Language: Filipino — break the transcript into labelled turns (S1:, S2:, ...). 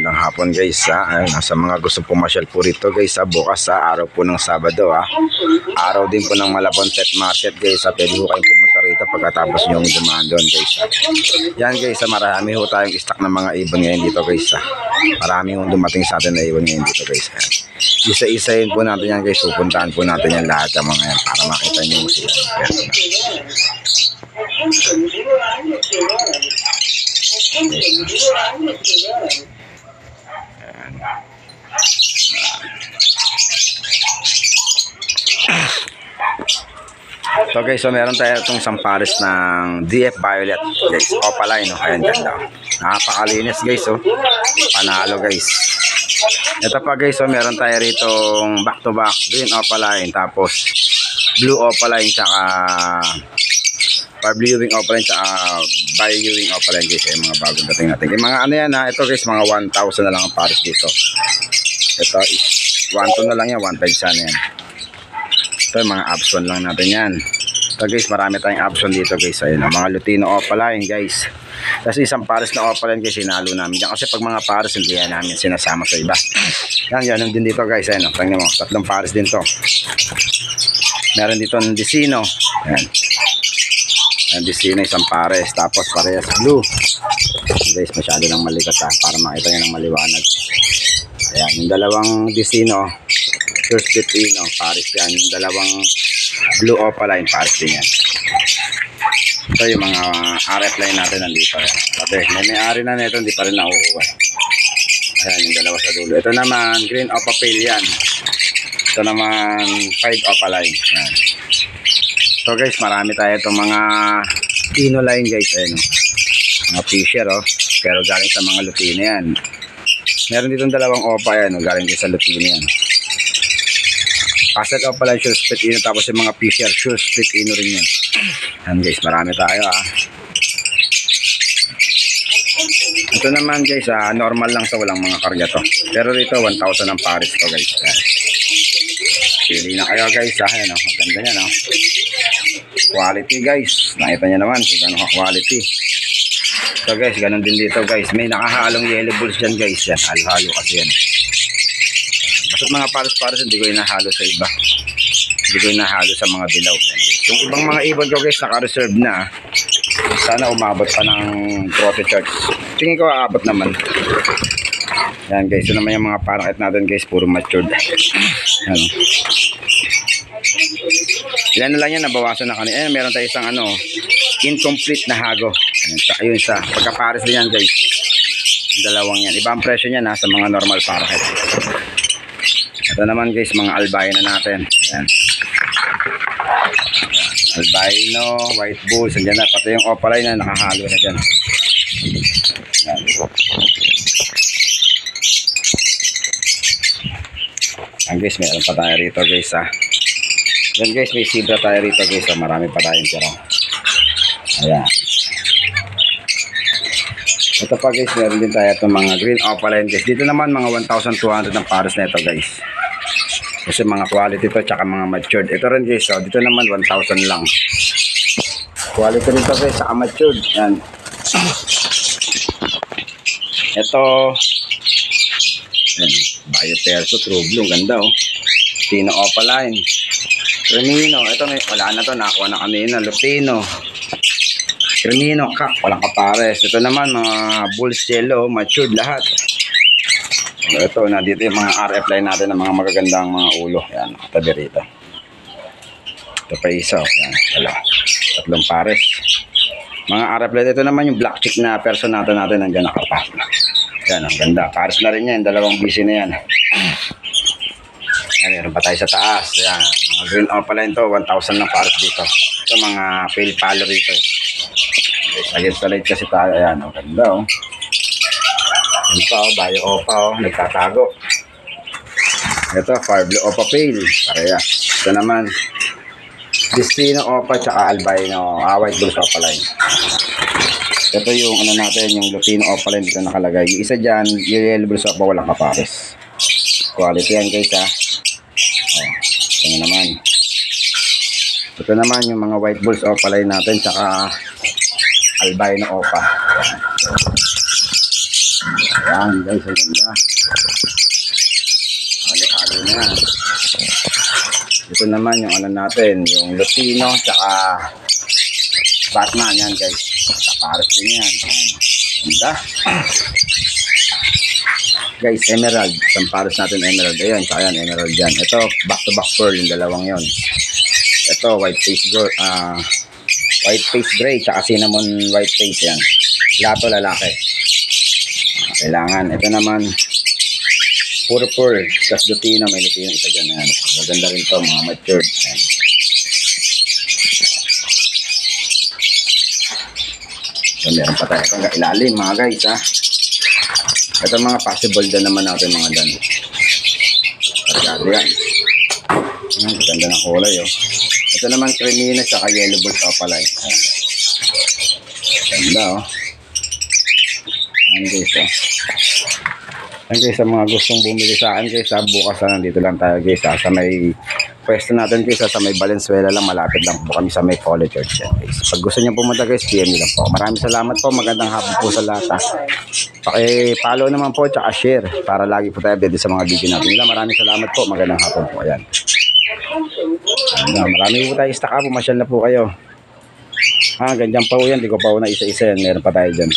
S1: magandang hapon guys ha. Ayun, sa mga gusto pumasyal po rito guys bukas araw po ng Sabado araw din po ng Malabon Pet Market guys pwede po kayong pumunta rito pagkatapos nyo dumaan doon guys yan guys marami ho tayong stock ng mga ibon ngayon dito guys marami hong dumating sa atin na ibon ngayon dito guys isa-isahin po natin yan guys, pupuntahan po natin yan lahat ng mga yan para makita nyo sila so guys, so meron tayo itong sampares ng DF Violet guys, Opaline ayan ganda napakalinis guys panalo guys. Ito pa guys, so meron tayo rito back to back green Opaline tapos blue Opaline tsaka blue wing Opaline tsaka bio wing Opaline guys, yung mga bagong dating natin yung mga ano yan ito guys, mga 1,000 na lang ang pares dito. Ito is 1,2 na lang yan, 1,500 sana yan. Ito yung mga option lang natin yan. Ito guys, marami tayong option dito guys, ayun mga Lutino Opaline guys. Kasi isang pares na Opaline guys, sinalo namin yan. Kasi pag mga pares, hindi yan namin sinasama sa iba. Yan din dito guys, ayun tingnan mo, tatlong pares din to. Meron dito ng Dicino. Ayan, Dicino isang pares, tapos parehas blue. Guys, masyado lang malikat para makita nyo ng maliwanag. Ayan, yung dalawang Dicino, first Dicino, pares yan. Yung dalawang blue Opaline, pares din yan. Ito yung mga RF line natin nandito. Sabi, may-ari na nito, hindi pa rin nakukuha. Ayan, yung dalawa sa dulo. Ito naman, green Opapil yan. Ito naman, 5 Opaline. Ayan. So guys, marami tayo itong mga Tino line guys. Ayan, mga Fisher pero galing sa mga Lutino yan. Meron ditong dalawang Opa yan, galing din sa Lutino yan. Passet Opaline, Sure Split Ino, tapos yung mga Fisher, Sure Split Ino rin yan. Ayan guys, marami tayo Ito naman guys, normal lang to, walang mga karga to. Pero dito 1,000 ang pares to guys. Ayan. Pili na kayo guys Ayan maganda yan quality guys, nakita nyo naman kung gano'n ka-quality. So guys, ganun din dito guys, may nakahalong yellow bulls dyan guys. Yan, halo-halo kasi yan. Basta't mga pares-pares, hindi ko inahalo sa iba. Hindi ko inahalo sa mga dilaw. Yung ibang mga ibon ko guys, naka-reserve na. Sana umabot pa ng Prote Church. Tingin ko aabot naman. Yan guys, ito naman yung mga parakit natin guys, puro matured. Yan. Ilan na lang yan, nabawasan na kanina. Meron tayo isang incomplete na hago. Ayun sa pagkapares din yan guys. Yung dalawang yan. Iba ang presyo niya sa mga normal parakit. Ito naman guys, mga albino natin. Ayan. Albino, white bulls, andyan na. Pati yung Opaline na nakahalo na dyan. Ayan. Ayan guys, meron pa tayo rito guys Ayan guys, may zebra tayo rito guys marami pa tayong tira. Ayan. Ito pa guys, meron din tayo itong mga green Opaline guys. Dito naman mga 1,200 ng pares na ito guys. Kasi mga quality to tsaka mga matured. Ito rin guys, dito naman 1,000 lang. Quality rin to guys, tsaka matured. Ayan. Ito ayan, Bio Perso, True Blue, ganda Tino Opaline, Cremino, ito wala na to, nakakuha na kanina. Lutino, Cremino, walang kapares. Ito naman mga bulls yellow, matured lahat. Ito, dito yung mga RF line natin ng mga magagandang mga ulo. Yan, nakatabi rito. Ito pa isa, yan, tatlong pares. Mga RF line, ito naman yung black chick na person natin nandiyan nakapa. Yan, ang ganda. Pares na rin yan, dalawang busy na yan. Yan, meron pa tayo sa taas. Yan, mga green Opaline to, 1,000 lang pares dito. Ito mga pale palo rito. Against the light kasi tayo. Ayan, ganda Yan pa Bio Opa nagtatago. Ito, Far Blue Opa Pale. Pareha. Ito naman, Dicino Opa tsaka Albino, White Bulls Opaline. Ito yung natin, yung Lutino Opaline dito nakalagay. Yung isa dyan, yung yellow bulls Opa, walang kapares. Quality yan guys ito naman. Ito naman yung mga white bulls Opaline natin tsaka albino Opa. Ayan guys, ang ganda. Halo-halo na yan. Ito naman yung ano natin, yung Lutino, tsaka Batman yan guys. Kapares din yan. Ganda. Guys, Emerald. Isang pares natin Emerald. Ayan, tsaka yan, Emerald yan. Ito, back-to-back pearl, yung dalawang yon. Ito, white face gray, tsaka cinnamon white face yan. Lato lalaki. Kailangan. Ito naman, puro pearl. Tapos Lutino, may Lutino isa dyan. Ayan. Maganda rin to, mga matured. Ayan. So, meron pa tayo. Ito, ilalim mga guys, ha. Ito mga possible din naman natin mga dan. Kargado yan. Ayan, ganda ng kulay, oh. Ito naman cremina tsaka yellow bird opalite. Ayan. Ganda, oh. Ayan guys, oh. Ayan guys, sa mga gustong bumili sa akin guys, bukas na nandito lang tayo guys, sa may pwesto natin guys, sa may Valenzuela lang, malapit lang po kami sa may Foley Church yan guys. Pag gusto niyo pumunta guys, PM nyo lang po. Maraming salamat po, magandang hapon po sa lahat, ha. Paki-follow naman po, tsaka share, para lagi po tayo updated sa mga video natin. Maraming salamat po, magandang hapon po. Ayan. Marami po tayo stock up, pumasyal na po kayo. Ganyan pa po yan, di ko pa po na isa-isa yan, meron pa tayo dyan.